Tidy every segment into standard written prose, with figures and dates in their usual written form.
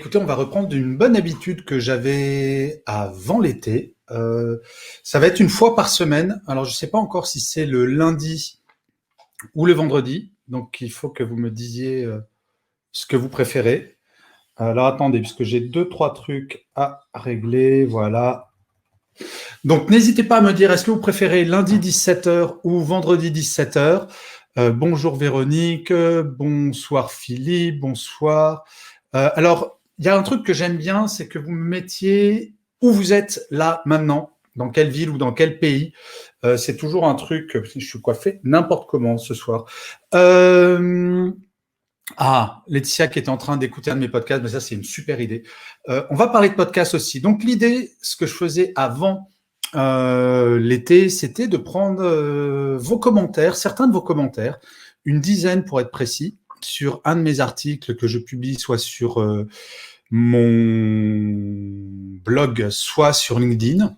Écoutez, on va reprendre une bonne habitude que j'avais avant l'été. Ça va être une fois par semaine. Alors, je ne sais pas encore si c'est le lundi ou le vendredi. Donc, il faut que vous me disiez ce que vous préférez. Alors, attendez, puisque j'ai deux, trois trucs à régler. Voilà. Donc, n'hésitez pas à me dire, est-ce que vous préférez lundi 17h ou vendredi 17h? Bonjour Véronique, bonsoir Philippe, bonsoir. Alors, il y a un truc que j'aime bien, c'est que vous me mettiez où vous êtes là, maintenant, dans quelle ville ou dans quel pays. C'est toujours un truc, je suis coiffé n'importe comment ce soir. Laetitia qui est en train d'écouter un de mes podcasts, mais ça c'est une super idée. On va parler de podcast aussi. Donc l'idée, ce que je faisais avant l'été, c'était de prendre vos commentaires, certains de vos commentaires, une dizaine pour être précis, sur un de mes articles que je publie soit sur mon blog, soit sur LinkedIn,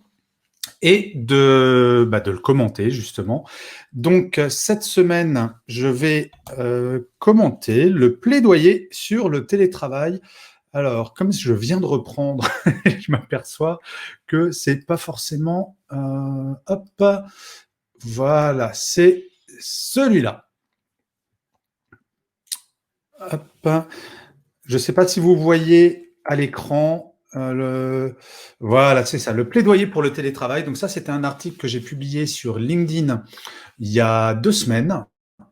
et de le commenter justement. Donc cette semaine, je vais commenter le plaidoyer sur le télétravail. Alors, comme je viens de reprendre, je m'aperçois que c'est pas forcément... voilà, c'est celui-là. Hop. Je ne sais pas si vous voyez à l'écran, voilà, c'est ça, le plaidoyer pour le télétravail. Donc ça, c'était un article que j'ai publié sur LinkedIn il y a 2 semaines.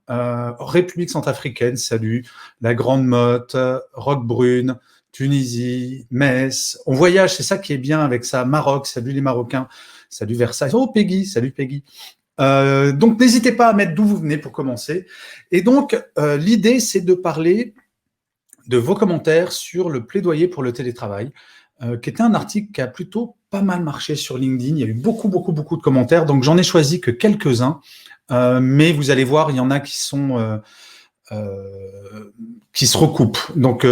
République centrafricaine, salut, la Grande Motte, Roquebrune, Tunisie, Metz. On voyage, c'est ça qui est bien avec ça. Maroc, salut les Marocains, salut Versailles. Oh Peggy, salut Peggy. Donc n'hésitez pas à mettre d'où vous venez pour commencer. Et donc l'idée, c'est de parler de vos commentaires sur le plaidoyer pour le télétravail, qui était un article qui a plutôt pas mal marché sur LinkedIn. Il y a eu beaucoup de commentaires, donc j'en ai choisi que quelques-uns, mais vous allez voir, il y en a qui sont qui se recoupent. Donc,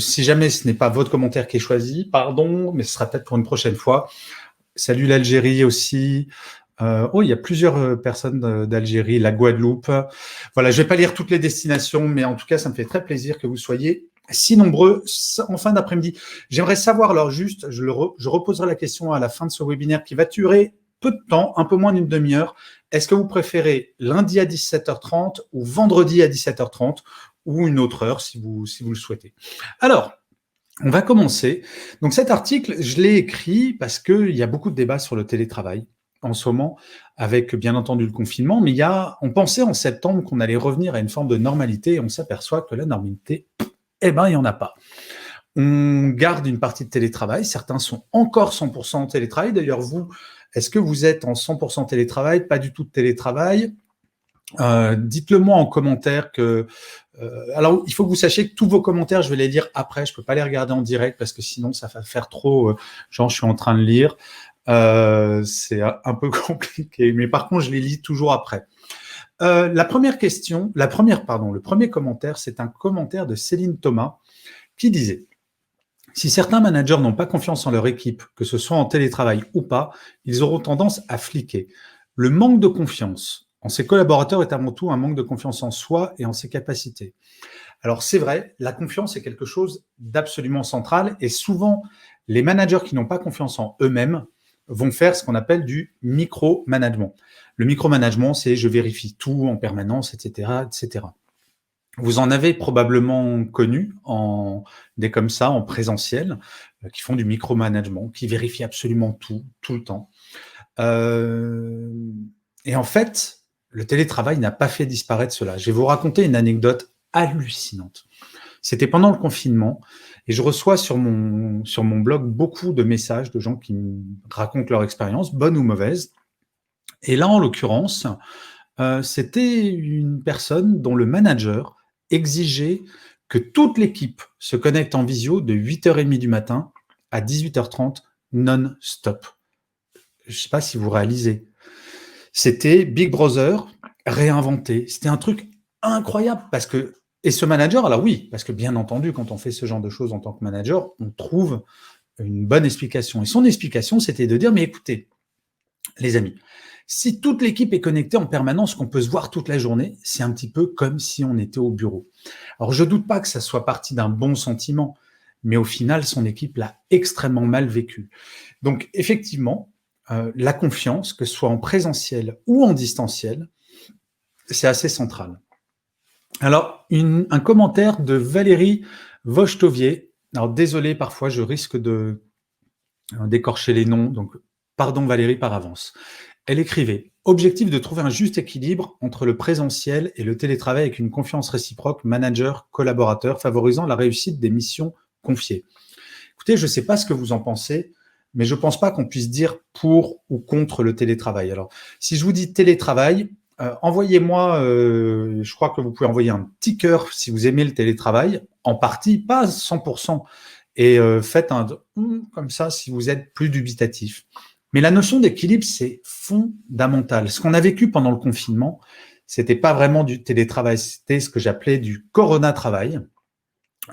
si jamais ce n'est pas votre commentaire qui est choisi, pardon, mais ce sera peut-être pour une prochaine fois. Salut l'Algérie aussi. Il y a plusieurs personnes d'Algérie, la Guadeloupe. Voilà, je vais pas lire toutes les destinations, mais en tout cas, ça me fait très plaisir que vous soyez si nombreux en fin d'après-midi. J'aimerais savoir, alors juste, je reposerai la question à la fin de ce webinaire qui va durer peu de temps, un peu moins d'une demi-heure. Est-ce que vous préférez lundi à 17h30 ou vendredi à 17h30 ou une autre heure si vous le souhaitez? Alors, on va commencer. Donc cet article, je l'ai écrit parce qu'il y a beaucoup de débats sur le télétravail en ce moment, avec bien entendu le confinement, mais on pensait en septembre qu'on allait revenir à une forme de normalité et on s'aperçoit que la normalité, il n'y en a pas. On garde une partie de télétravail, certains sont encore 100% en télétravail. D'ailleurs, vous, est-ce que vous êtes en 100% télétravail, pas du tout de télétravail? Dites-le moi en commentaire que... alors, il faut que vous sachiez que tous vos commentaires, je vais les lire après. Je ne peux pas les regarder en direct parce que sinon, ça va faire trop... genre, je suis en train de lire. C'est un peu compliqué. Mais par contre, je les lis toujours après. Le premier commentaire, c'est un commentaire de Céline Thomas qui disait « Si certains managers n'ont pas confiance en leur équipe, que ce soit en télétravail ou pas, ils auront tendance à fliquer. Le manque de confiance en ses collaborateurs est avant tout un manque de confiance en soi et en ses capacités. » Alors c'est vrai, la confiance est quelque chose d'absolument central et souvent, les managers qui n'ont pas confiance en eux-mêmes vont faire ce qu'on appelle du micro-management. Le micro-management, c'est je vérifie tout en permanence, etc., etc. Vous en avez probablement connu des comme ça, en présentiel, qui font du micro-management, qui vérifient absolument tout le temps. Et en fait, le télétravail n'a pas fait disparaître cela. Je vais vous raconter une anecdote hallucinante. C'était pendant le confinement et je reçois sur mon blog beaucoup de messages de gens qui me racontent leur expérience, bonne ou mauvaise. Et là, en l'occurrence, c'était une personne dont le manager exigeait que toute l'équipe se connecte en visio de 8h30 du matin à 18h30 non-stop. Je ne sais pas si vous réalisez. C'était Big Brother réinventé. C'était un truc incroyable parce que... Et ce manager, alors oui, parce que bien entendu, quand on fait ce genre de choses en tant que manager, on trouve une bonne explication. Et son explication, c'était de dire, mais écoutez, les amis, si toute l'équipe est connectée en permanence, qu'on peut se voir toute la journée, c'est un petit peu comme si on était au bureau. Alors, je ne doute pas que ça soit parti d'un bon sentiment, mais au final, son équipe l'a extrêmement mal vécu. Donc, effectivement, la confiance, que ce soit en présentiel ou en distanciel, c'est assez central. Alors, un commentaire de Valérie Vochtovier. Alors, désolé, parfois, je risque d'écorcher les noms, donc pardon Valérie par avance. Elle écrivait « Objectif de trouver un juste équilibre entre le présentiel et le télétravail avec une confiance réciproque manager-collaborateur favorisant la réussite des missions confiées. » Écoutez, je ne sais pas ce que vous en pensez, mais je ne pense pas qu'on puisse dire pour ou contre le télétravail. Alors, si je vous dis télétravail, envoyez-moi, je crois que vous pouvez envoyer un petit cœur si vous aimez le télétravail, en partie, pas à 100%, et faites un comme ça si vous êtes plus dubitatif. Mais la notion d'équilibre, c'est fondamental. Ce qu'on a vécu pendant le confinement, c'était pas vraiment du télétravail, c'était ce que j'appelais du corona-travail.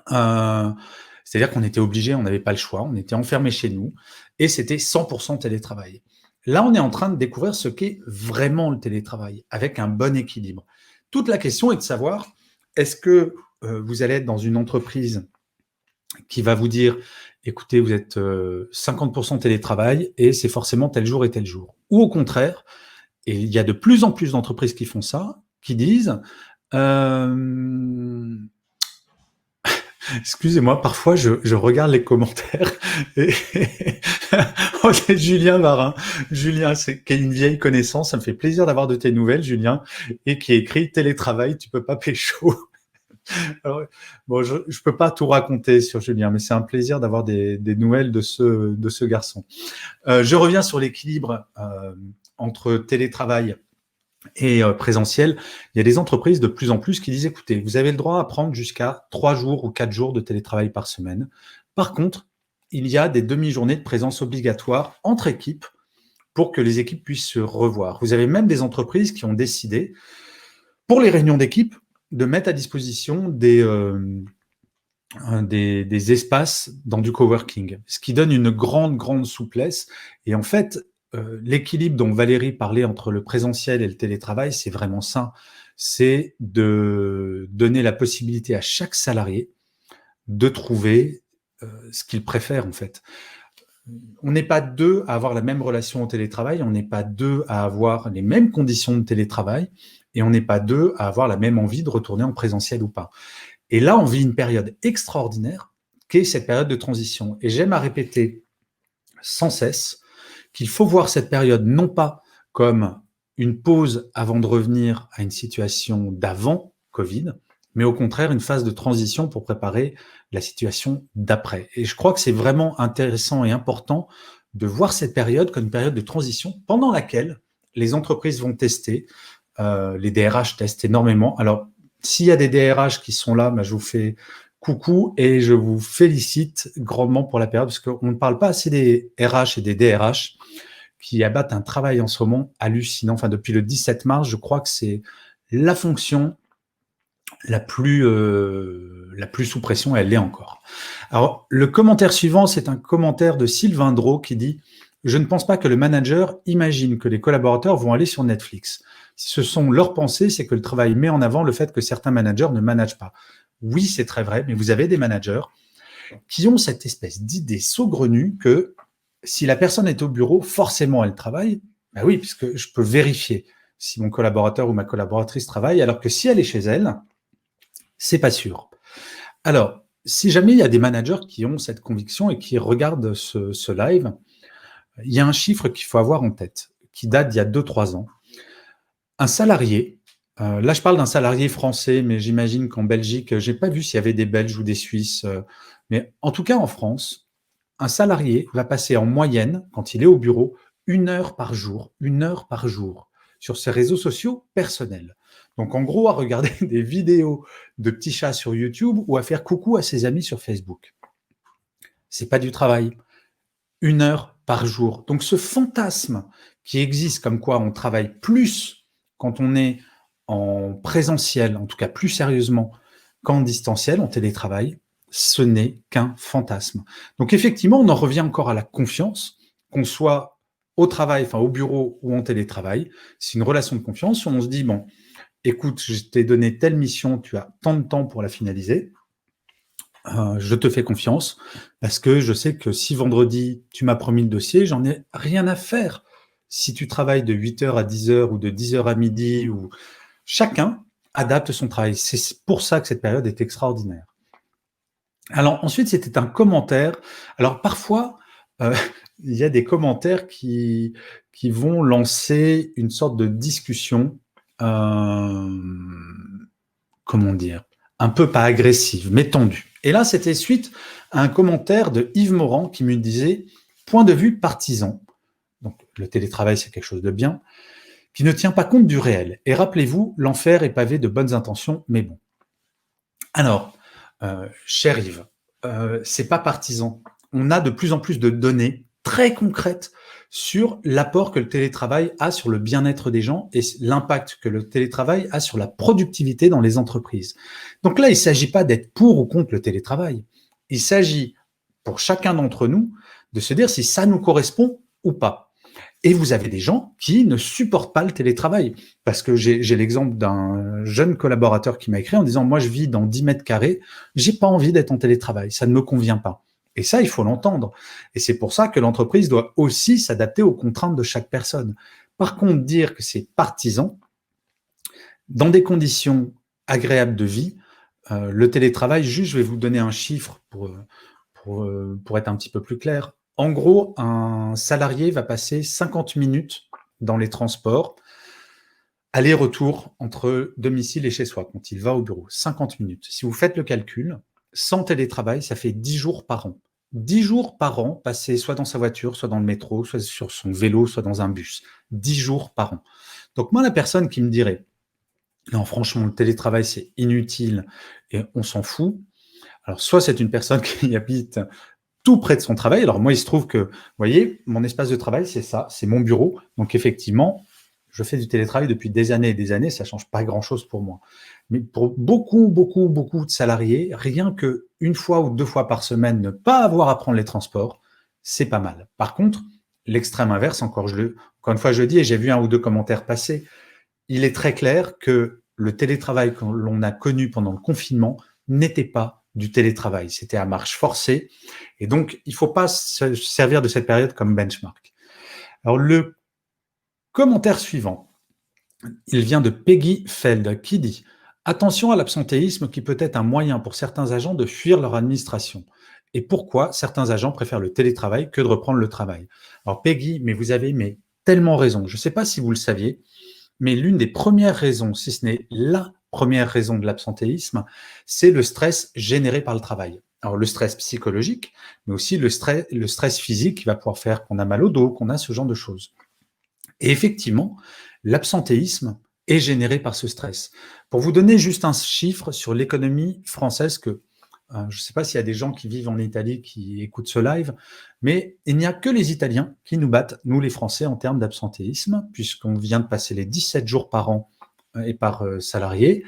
C'est-à-dire qu'on était obligé, on n'avait pas le choix, on était enfermé chez nous, et c'était 100% télétravail. Là, on est en train de découvrir ce qu'est vraiment le télétravail, avec un bon équilibre. Toute la question est de savoir, est-ce que vous allez être dans une entreprise qui va vous dire, écoutez, vous êtes 50% télétravail et c'est forcément tel jour et tel jour. Ou au contraire, et il y a de plus en plus d'entreprises qui font ça, qui disent, excusez-moi, parfois je regarde les commentaires et oh, c'est Julien Marin. Julien, qui est une vieille connaissance, ça me fait plaisir d'avoir de tes nouvelles, Julien, et qui écrit télétravail, tu peux pas pécho. Alors, bon, je peux pas tout raconter sur Julien, mais c'est un plaisir d'avoir des nouvelles de ce garçon. Je reviens sur l'équilibre entre télétravail et présentiel. Il y a des entreprises de plus en plus qui disent, écoutez, vous avez le droit à prendre jusqu'à 3 jours ou 4 jours de télétravail par semaine. Par contre, il y a des demi-journées de présence obligatoire entre équipes pour que les équipes puissent se revoir. Vous avez même des entreprises qui ont décidé, pour les réunions d'équipe, de mettre à disposition des espaces dans du coworking, ce qui donne une grande souplesse. Et en fait, l'équilibre dont Valérie parlait entre le présentiel et le télétravail, c'est vraiment ça. C'est de donner la possibilité à chaque salarié de trouver ce qu'il préfère, en fait. On n'est pas deux à avoir la même relation au télétravail, on n'est pas deux à avoir les mêmes conditions de télétravail, et on n'est pas deux à avoir la même envie de retourner en présentiel ou pas. Et là, on vit une période extraordinaire, qui est cette période de transition. Et j'aime à répéter sans cesse qu'il faut voir cette période non pas comme une pause avant de revenir à une situation d'avant Covid, mais au contraire une phase de transition pour préparer la situation d'après. Et je crois que c'est vraiment intéressant et important de voir cette période comme une période de transition pendant laquelle les entreprises vont tester, les DRH testent énormément. Alors, s'il y a des DRH qui sont là, je vous fais coucou et je vous félicite grandement pour la période, parce qu'on ne parle pas assez des RH et des DRH qui abattent un travail en ce moment hallucinant. Enfin, depuis le 17 mars, je crois que c'est la fonction la plus sous pression, elle l'est encore. Alors, le commentaire suivant, c'est un commentaire de Sylvain Drault qui dit « Je ne pense pas que le manager imagine que les collaborateurs vont aller sur Netflix. Si ce sont leurs pensées, c'est que le travail met en avant le fait que certains managers ne managent pas. » Oui, c'est très vrai, mais vous avez des managers qui ont cette espèce d'idée saugrenue que si la personne est au bureau, forcément elle travaille. Ben oui, puisque je peux vérifier si mon collaborateur ou ma collaboratrice travaille, alors que si elle est chez elle, c'est pas sûr. Alors, si jamais il y a des managers qui ont cette conviction et qui regardent ce live, il y a un chiffre qu'il faut avoir en tête, qui date d'il y a 2-3 ans. Un salarié, là je parle d'un salarié français, mais j'imagine qu'en Belgique, j'ai pas vu s'il y avait des Belges ou des Suisses, mais en tout cas en France, un salarié va passer en moyenne, quand il est au bureau, 1 heure par jour, sur ses réseaux sociaux personnels. Donc en gros, à regarder des vidéos de petits chats sur YouTube ou à faire coucou à ses amis sur Facebook. C'est pas du travail. 1 heure par jour. Donc ce fantasme qui existe comme quoi on travaille plus quand on est en présentiel, en tout cas plus sérieusement qu'en distanciel, en télétravail, ce n'est qu'un fantasme. Donc effectivement, on en revient encore à la confiance, qu'on soit au travail, enfin au bureau ou en télétravail. C'est une relation de confiance où on se dit, bon, écoute, je t'ai donné telle mission, tu as tant de temps pour la finaliser. je te fais confiance parce que je sais que si vendredi, tu m'as promis le dossier, j'en ai rien à faire. Si tu travailles de 8h à 10h ou de 10h à midi, ou chacun adapte son travail. C'est pour ça que cette période est extraordinaire. Alors ensuite, c'était un commentaire. Alors parfois, euh, il y a des commentaires qui vont lancer une sorte de discussion, euh, comment dire, un peu pas agressive, mais tendue. Et là, c'était suite à un commentaire de Yves Morand qui me disait « Point de vue partisan ». Donc le télétravail, c'est quelque chose de bien, qui ne tient pas compte du réel. Et rappelez-vous, l'enfer est pavé de bonnes intentions, mais bon. Alors, cher Yves, c'est pas partisan. On a de plus en plus de données très concrètes sur l'apport que le télétravail a sur le bien-être des gens et l'impact que le télétravail a sur la productivité dans les entreprises. Donc là, il ne s'agit pas d'être pour ou contre le télétravail. Il s'agit, pour chacun d'entre nous, de se dire si ça nous correspond ou pas. Et vous avez des gens qui ne supportent pas le télétravail. Parce que j'ai l'exemple d'un jeune collaborateur qui m'a écrit en disant « Moi, je vis dans 10 mètres carrés, j'ai pas envie d'être en télétravail, ça ne me convient pas. » Et ça, il faut l'entendre. Et c'est pour ça que l'entreprise doit aussi s'adapter aux contraintes de chaque personne. Par contre, dire que c'est partisan, dans des conditions agréables de vie, le télétravail, juste, je vais vous donner un chiffre pour être un petit peu plus clair. En gros, un salarié va passer 50 minutes dans les transports, aller-retour entre domicile et chez soi, quand il va au bureau. 50 minutes. Si vous faites le calcul, sans télétravail, ça fait 10 jours par an. 10 jours par an passés soit dans sa voiture, soit dans le métro, soit sur son vélo, soit dans un bus. 10 jours par an. Donc moi, la personne qui me dirait « Non, franchement, le télétravail, c'est inutile et on s'en fout », alors soit c'est une personne qui habite tout près de son travail. Alors moi, il se trouve que, vous voyez, mon espace de travail, c'est ça, c'est mon bureau. Donc effectivement, je fais du télétravail depuis des années, ça ne change pas grand-chose pour moi. Mais pour beaucoup de salariés, rien qu'une fois ou 2 fois par semaine, ne pas avoir à prendre les transports, c'est pas mal. Par contre, l'extrême inverse, encore une fois, je le dis, et j'ai vu 1 ou 2 commentaires passer, il est très clair que le télétravail que l'on a connu pendant le confinement n'était pas du télétravail, c'était à marche forcée. Et donc, il ne faut pas se servir de cette période comme benchmark. Alors, le commentaire suivant, il vient de Peggy Feld qui dit « Attention à l'absentéisme qui peut être un moyen pour certains agents de fuir leur administration. Et pourquoi certains agents préfèrent le télétravail que de reprendre le travail ?» Alors Peggy, mais vous avez tellement raison. Je ne sais pas si vous le saviez, mais l'une des premières raisons, si ce n'est la première raison de l'absentéisme, c'est le stress généré par le travail. Alors le stress psychologique, mais aussi le stress physique qui va pouvoir faire qu'on a mal au dos, qu'on a ce genre de choses. Et effectivement, l'absentéisme est généré par ce stress. Pour vous donner juste un chiffre sur l'économie française, je ne sais pas s'il y a des gens qui vivent en Italie qui écoutent ce live, mais il n'y a que les Italiens qui nous battent, nous les Français, en termes d'absentéisme, puisqu'on vient de passer les 17 jours par an et par salarié.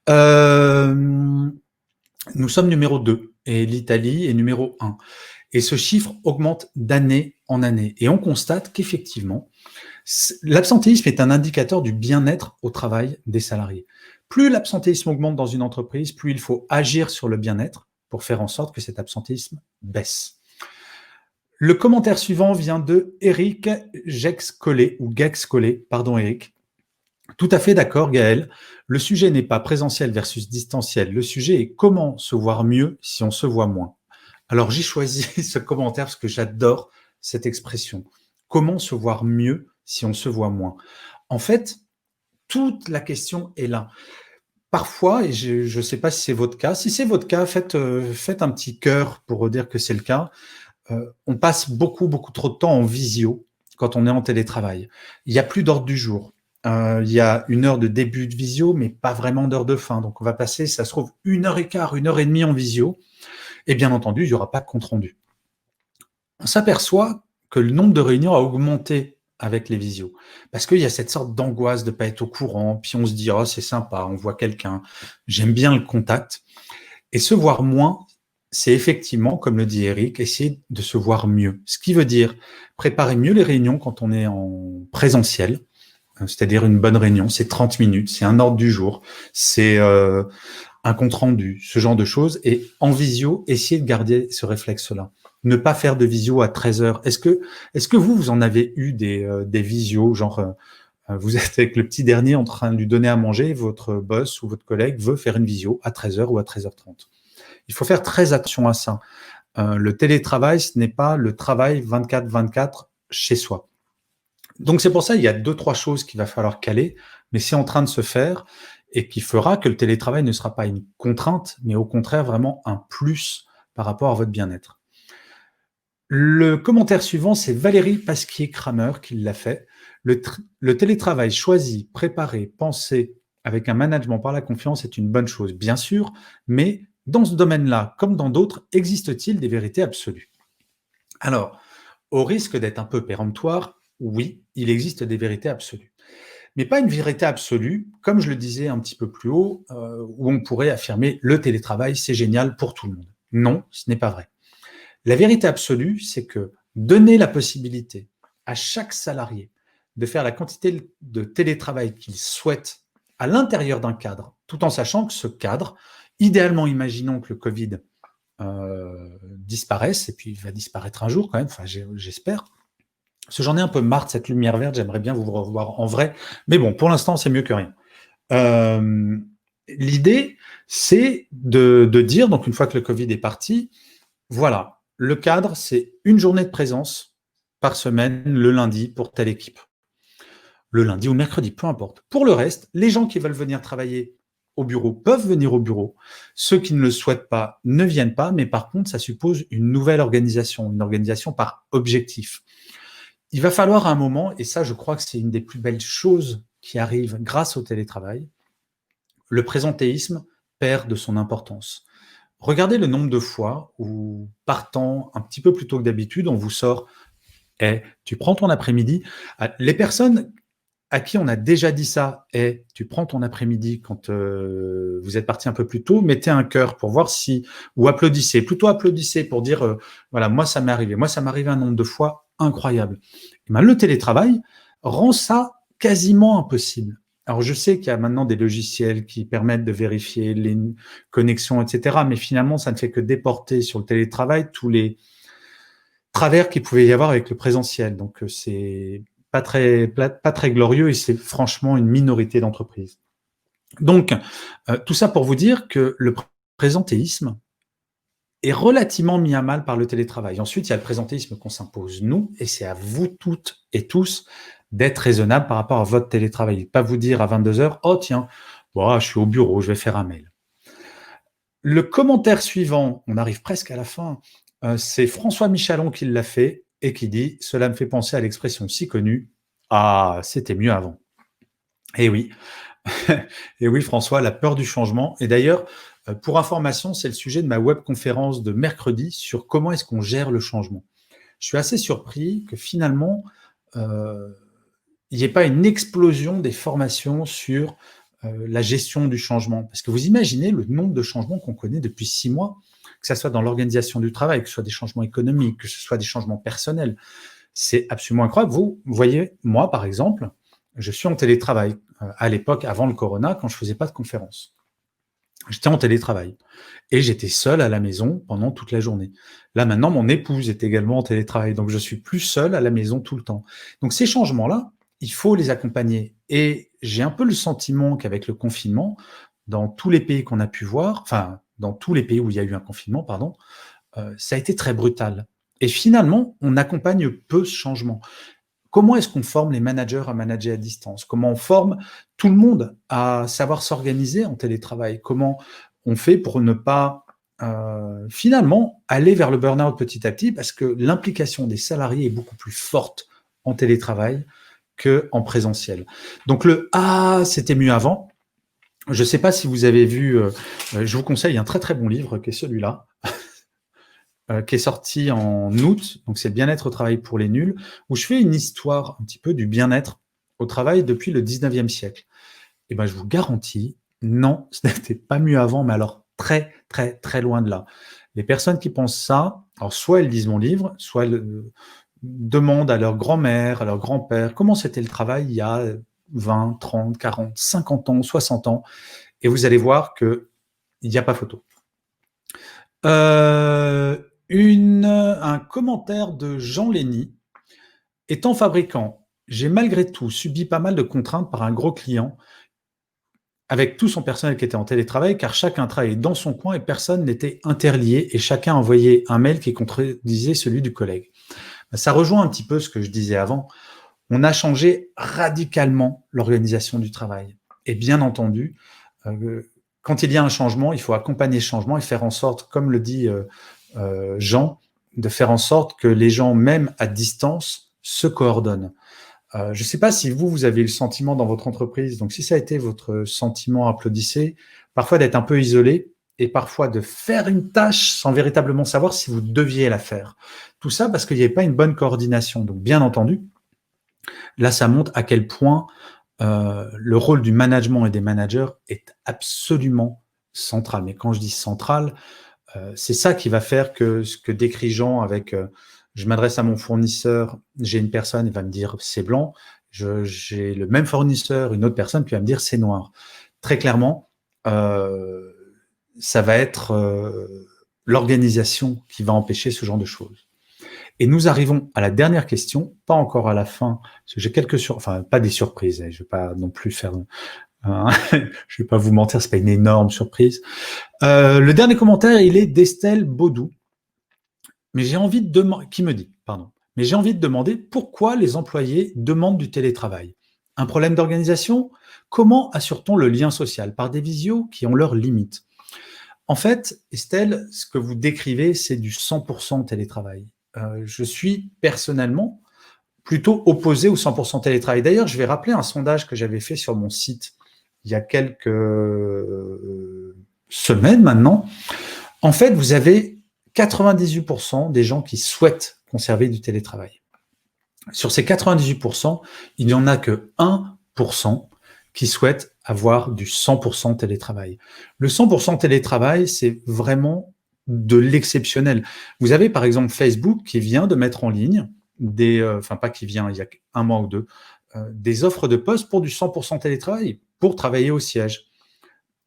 Nous sommes numéro 2 et l'Italie est numéro 1. Et ce chiffre augmente d'année en année. Et on constate qu'effectivement, l'absentéisme est un indicateur du bien-être au travail des salariés. Plus l'absentéisme augmente dans une entreprise, plus il faut agir sur le bien-être pour faire en sorte que cet absentéisme baisse. Le commentaire suivant vient de Eric Gex-Collet, ou Gex-Collet, pardon Eric. Tout à fait d'accord Gaël, le sujet n'est pas présentiel versus distanciel, le sujet est comment se voir mieux si on se voit moins. Alors j'ai choisi ce commentaire parce que j'adore cette expression. Comment se voir mieux si on se voit moins? En fait, toute la question est là. Parfois, et je ne sais pas si c'est votre cas, si c'est votre cas, faites un petit cœur pour dire que c'est le cas. On passe beaucoup trop de temps en visio quand on est en télétravail. Il n'y a plus d'ordre du jour. Il y a 1 heure de début de visio, mais pas vraiment d'heure de fin. Donc on va passer, ça se trouve, 1h15, 1h30 en visio. Et bien entendu, il n'y aura pas de compte-rendu. On s'aperçoit que le nombre de réunions a augmenté avec les visios. Parce qu'il y a cette sorte d'angoisse de ne pas être au courant, puis on se dit « Oh, c'est sympa, on voit quelqu'un, j'aime bien le contact ». Et se voir moins, c'est effectivement, comme le dit Eric, essayer de se voir mieux. Ce qui veut dire préparer mieux les réunions quand on est en présentiel, c'est-à-dire une bonne réunion, c'est 30 minutes, c'est un ordre du jour, c'est un compte-rendu, ce genre de choses. Et en visio, essayez de garder ce réflexe-là. Ne pas faire de visio à 13 heures. Est-ce que vous en avez eu des visios, genre vous êtes avec le petit dernier en train de lui donner à manger, votre boss ou votre collègue veut faire une visio à 13 heures ou à 13h30. Il faut faire très attention à ça. Le télétravail, ce n'est pas le travail 24/24 chez soi. Donc c'est pour ça il y a 2-3 choses qu'il va falloir caler, mais c'est en train de se faire et qui fera que le télétravail ne sera pas une contrainte, mais au contraire vraiment un plus par rapport à votre bien-être. Le commentaire suivant, c'est Valérie Pasquier-Kramer qui l'a fait. Le télétravail choisi, préparé, pensé avec un management par la confiance est une bonne chose, bien sûr, mais dans ce domaine-là, comme dans d'autres, existe-t-il des vérités absolues? Alors, au risque d'être un peu péremptoire, oui, il existe des vérités absolues. Mais pas une vérité absolue, comme je le disais un petit peu plus haut, où on pourrait affirmer le télétravail, c'est génial pour tout le monde. Non, ce n'est pas vrai. La vérité absolue, c'est que donner la possibilité à chaque salarié de faire la quantité de télétravail qu'il souhaite à l'intérieur d'un cadre, tout en sachant que ce cadre, idéalement, imaginons que le Covid disparaisse, et puis il va disparaître un jour quand même, enfin j'espère. Parce que j'en ai un peu marre de cette lumière verte, j'aimerais bien vous revoir en vrai, mais bon, pour l'instant, c'est mieux que rien. L'idée, c'est de dire, donc une fois que le Covid est parti, voilà, le cadre, c'est une journée de présence par semaine, le lundi, pour telle équipe. Le lundi ou le mercredi, peu importe. Pour le reste, les gens qui veulent venir travailler au bureau peuvent venir au bureau. Ceux qui ne le souhaitent pas ne viennent pas, mais par contre, ça suppose une nouvelle organisation, une organisation par objectif. Il va falloir à un moment, et ça, je crois que c'est une des plus belles choses qui arrivent grâce au télétravail, le présentéisme perd de son importance. Regardez le nombre de fois où, partant un petit peu plus tôt que d'habitude, on vous sort tu prends ton après-midi. Les personnes à qui on a déjà dit ça, tu prends ton après-midi quand vous êtes parti un peu plus tôt, mettez un cœur pour voir si, ou applaudissez, plutôt applaudissez pour dire, voilà, moi ça m'est arrivé. Moi ça m'est arrivé un nombre de fois incroyable. Et ben, le télétravail rend ça quasiment impossible. Alors je sais qu'il y a maintenant des logiciels qui permettent de vérifier les connexions, etc. Mais finalement, ça ne fait que déporter sur le télétravail tous les travers qu'il pouvait y avoir avec le présentiel. Donc c'est pas très glorieux et c'est franchement une minorité d'entreprises. Donc tout ça pour vous dire que le présentéisme est relativement mis à mal par le télétravail. Ensuite, il y a le présentéisme qu'on s'impose nous, et c'est à vous toutes et tous d'être raisonnable par rapport à votre télétravail. Pas vous dire à 22h, oh tiens, bon, je suis au bureau, je vais faire un mail. Le commentaire suivant, on arrive presque à la fin, c'est François Michalon qui l'a fait et qui dit « Cela me fait penser à l'expression si connue, ah, c'était mieux avant ». Et oui, et oui François, la peur du changement. Et d'ailleurs, pour information, c'est le sujet de ma webconférence de mercredi sur comment est-ce qu'on gère le changement. Je suis assez surpris que finalement, il n'y ait pas une explosion des formations sur la gestion du changement. Parce que vous imaginez le nombre de changements qu'on connaît depuis 6 mois, que ce soit dans l'organisation du travail, que ce soit des changements économiques, que ce soit des changements personnels. C'est absolument incroyable. Vous voyez, moi, par exemple, je suis en télétravail. À l'époque, avant le corona, quand je ne faisais pas de conférence. J'étais en télétravail. Et j'étais seul à la maison pendant toute la journée. Là, maintenant, mon épouse est également en télétravail. Donc, je suis plus seul à la maison tout le temps. Donc, ces changements-là, il faut les accompagner. Et j'ai un peu le sentiment qu'avec le confinement, dans tous les pays qu'on a pu voir, enfin, dans tous les pays où il y a eu un confinement, pardon, ça a été très brutal. Et finalement, on accompagne peu ce changement. Comment est-ce qu'on forme les managers à manager à distance? Comment on forme tout le monde à savoir s'organiser en télétravail? Comment on fait pour ne pas finalement aller vers le burn-out petit à petit? Parce que l'implication des salariés est beaucoup plus forte en télétravail qu'en présentiel. Donc le « Ah, c'était mieux avant », je ne sais pas si vous avez vu, je vous conseille un très très bon livre qui est celui-là, qui est sorti en août, donc c'est le bien-être au travail pour les nuls, où je fais une histoire un petit peu du bien-être au travail depuis le 19e siècle. Et ben, je vous garantis, non, ce n'était pas mieux avant, mais alors très, très, très loin de là. Les personnes qui pensent ça, alors soit elles lisent mon livre, soit elles demandent à leur grand-mère, à leur grand-père, comment c'était le travail il y a 20, 30, 40, 50 ans, 60 ans, et vous allez voir que il n'y a pas photo. Un commentaire de Jean Lény. Étant fabricant, j'ai malgré tout subi pas mal de contraintes par un gros client avec tout son personnel qui était en télétravail, car chacun travaillait dans son coin et personne n'était interlié et chacun envoyait un mail qui contredisait celui du collègue. Ça rejoint un petit peu ce que je disais avant. On a changé radicalement l'organisation du travail. Et bien entendu, quand il y a un changement, il faut accompagner ce changement et faire en sorte, comme le dit Jean, de faire en sorte que les gens, même à distance, se coordonnent. Je ne sais pas si vous avez eu le sentiment dans votre entreprise, donc si ça a été votre sentiment, applaudissez, parfois d'être un peu isolé et parfois de faire une tâche sans véritablement savoir si vous deviez la faire. Tout ça parce qu'il n'y avait pas une bonne coordination. Donc bien entendu, là ça montre à quel point le rôle du management et des managers est absolument central. Mais quand je dis central, c'est ça qui va faire que ce que décrit Jean avec je m'adresse à mon fournisseur, j'ai une personne, il va me dire c'est blanc, j'ai le même fournisseur, une autre personne qui va me dire c'est noir. Très clairement, ça va être l'organisation qui va empêcher ce genre de choses. Et nous arrivons à la dernière question, pas encore à la fin, parce que j'ai enfin pas des surprises, je ne vais pas non plus faire, je vais pas vous mentir, c'est pas une énorme surprise. Le dernier commentaire, il est d'Estelle Baudou, mais j'ai envie de demander pourquoi les employés demandent du télétravail. Un problème d'organisation? Comment assure-t-on le lien social? Par des visios qui ont leurs limites. En fait, Estelle, ce que vous décrivez, c'est du 100% télétravail. Je suis personnellement plutôt opposé au 100% télétravail. D'ailleurs, je vais rappeler un sondage que j'avais fait sur mon site il y a quelques semaines maintenant. En fait, vous avez 98% des gens qui souhaitent conserver du télétravail. Sur ces 98%, il n'y en a que 1% qui souhaitent avoir du 100% télétravail. Le 100% télétravail, c'est vraiment de l'exceptionnel. Vous avez par exemple Facebook qui vient de mettre en ligne pas qui vient, il y a un mois ou deux, des offres de poste pour du 100% télétravail, pour travailler au siège.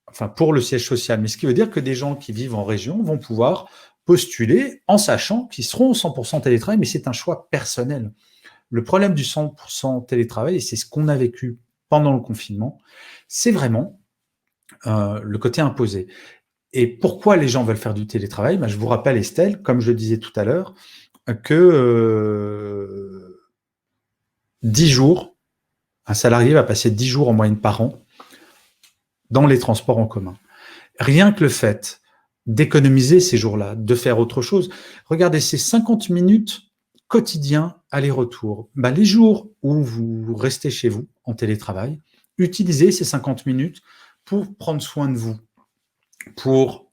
Enfin, pour le siège social. Mais ce qui veut dire que des gens qui vivent en région vont pouvoir postuler en sachant qu'ils seront au 100% télétravail, mais c'est un choix personnel. Le problème du 100% télétravail, et c'est ce qu'on a vécu pendant le confinement, c'est vraiment le côté imposé. Et pourquoi les gens veulent faire du télétravail? Je vous rappelle, Estelle, comme je le disais tout à l'heure, que 10 jours, un salarié va passer 10 jours en moyenne par an dans les transports en commun. Rien que le fait d'économiser ces jours-là, de faire autre chose. Regardez, ces 50 minutes quotidiens aller-retour. Les jours où vous restez chez vous en télétravail, utilisez ces 50 minutes pour prendre soin de vous, pour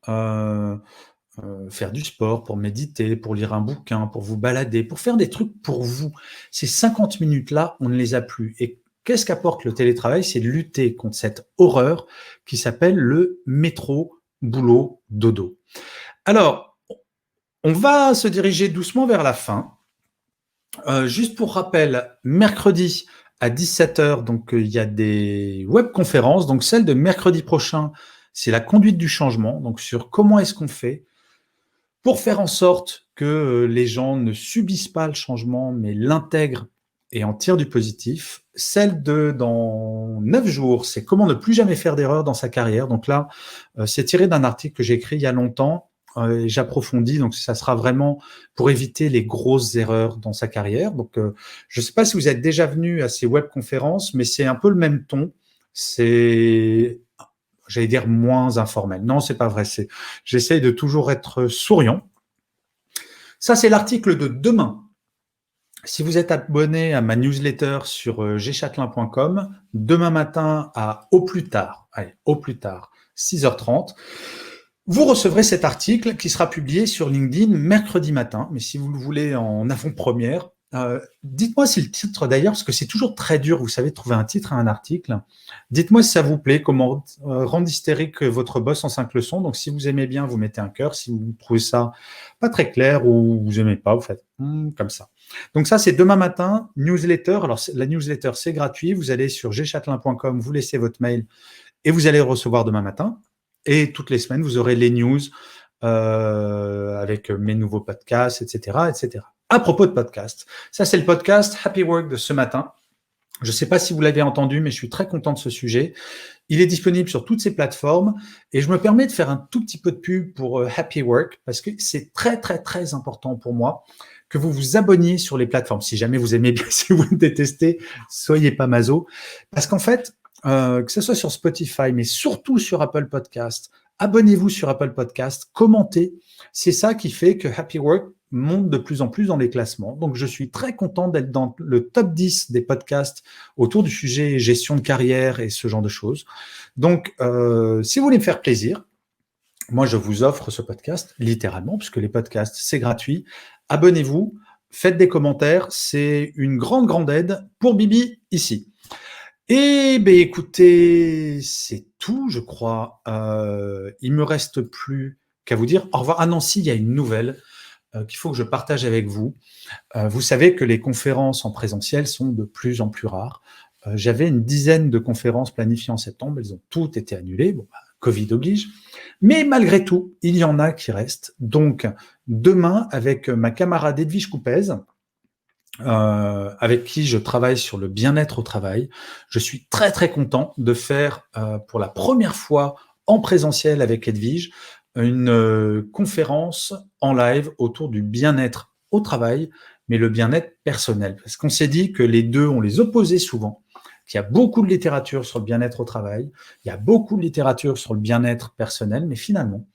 faire du sport, pour méditer, pour lire un bouquin, pour vous balader, pour faire des trucs pour vous. Ces 50 minutes-là, on ne les a plus. Et qu'est-ce qu'apporte le télétravail? C'est de lutter contre cette horreur qui s'appelle le métro, boulot, dodo. Alors, on va se diriger doucement vers la fin. Juste pour rappel, mercredi à 17h, donc il y a des webconférences. Donc celle de mercredi prochain, c'est la conduite du changement, donc sur comment est-ce qu'on fait pour faire en sorte que les gens ne subissent pas le changement, mais l'intègrent et en tirent du positif. Celle de dans 9 jours, c'est comment ne plus jamais faire d'erreur dans sa carrière. Donc là, c'est tiré d'un article que j'ai écrit il y a longtemps. J'approfondis, donc ça sera vraiment pour éviter les grosses erreurs dans sa carrière. Donc, je ne sais pas si vous êtes déjà venu à ces webconférences, mais c'est un peu le même ton. C'est, j'allais dire, moins informel. Non, c'est pas vrai. J'essaye de toujours être souriant. Ça, c'est l'article de demain. Si vous êtes abonné à ma newsletter sur gchatelain.com, demain matin au plus tard, 6h30, vous recevrez cet article qui sera publié sur LinkedIn mercredi matin. Mais si vous le voulez en avant-première, dites-moi si le titre d'ailleurs, parce que c'est toujours très dur, vous savez, de trouver un titre à un article. Dites-moi si ça vous plaît, comment rendre hystérique votre boss en 5 leçons. Donc si vous aimez bien, vous mettez un cœur. Si vous trouvez ça pas très clair ou vous aimez pas, vous faites comme ça. Donc ça, c'est demain matin, newsletter. Alors la newsletter, c'est gratuit. Vous allez sur gchatelain.com, vous laissez votre mail et vous allez le recevoir demain matin. Et toutes les semaines, vous aurez les news avec mes nouveaux podcasts, etc., etc. À propos de podcast, ça c'est le podcast Happy Work de ce matin. Je ne sais pas si vous l'avez entendu, mais je suis très content de ce sujet. Il est disponible sur toutes ces plateformes et je me permets de faire un tout petit peu de pub pour Happy Work parce que c'est très, très, très important pour moi que vous vous abonniez sur les plateformes. Si jamais vous aimez bien, si vous me détestez, soyez pas maso. Parce qu'en fait, que ce soit sur Spotify, mais surtout sur Apple Podcast, abonnez-vous sur Apple Podcast, commentez. C'est ça qui fait que Happy Work monte de plus en plus dans les classements. Donc, je suis très content d'être dans le top 10 des podcasts autour du sujet gestion de carrière et ce genre de choses. Donc, si vous voulez me faire plaisir, moi, je vous offre ce podcast, littéralement, puisque les podcasts, c'est gratuit. Abonnez-vous, faites des commentaires, c'est une grande, grande aide pour Bibi ici. Eh bien, écoutez, c'est tout, je crois. Il me reste plus qu'à vous dire au revoir. Ah non, si, il y a une nouvelle qu'il faut que je partage avec vous. Vous savez que les conférences en présentiel sont de plus en plus rares. J'avais une dizaine de conférences planifiées en septembre, elles ont toutes été annulées, bon, Covid oblige. Mais malgré tout, il y en a qui restent. Donc, demain, avec ma camarade Edwige Coupez, avec qui je travaille sur le bien-être au travail, je suis très très content de faire pour la première fois en présentiel avec Edwige une conférence en live autour du bien-être au travail, mais le bien-être personnel. Parce qu'on s'est dit que les deux, on les opposait souvent, qu'il y a beaucoup de littérature sur le bien-être au travail, il y a beaucoup de littérature sur le bien-être personnel, mais finalement,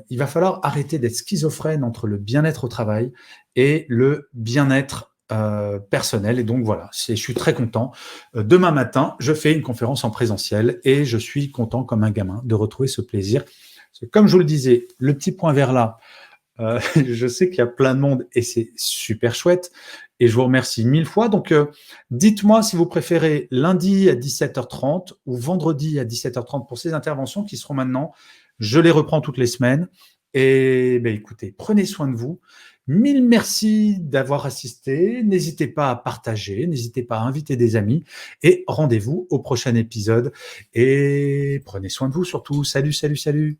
il va falloir arrêter d'être schizophrène entre le bien-être au travail et le bien-être personnel. Et donc voilà, je suis très content. Demain matin, je fais une conférence en présentiel et je suis content comme un gamin de retrouver ce plaisir. Parce que comme je vous le disais, le petit point vert là, je sais qu'il y a plein de monde et c'est super chouette. Et je vous remercie 1000 fois. Donc, dites-moi si vous préférez lundi à 17h30 ou vendredi à 17h30 pour ces interventions qui seront maintenant. Je les reprends toutes les semaines. Et ben, écoutez, prenez soin de vous. 1000 merci d'avoir assisté. N'hésitez pas à partager, n'hésitez pas à inviter des amis et rendez-vous au prochain épisode. Et prenez soin de vous surtout. Salut, salut, salut.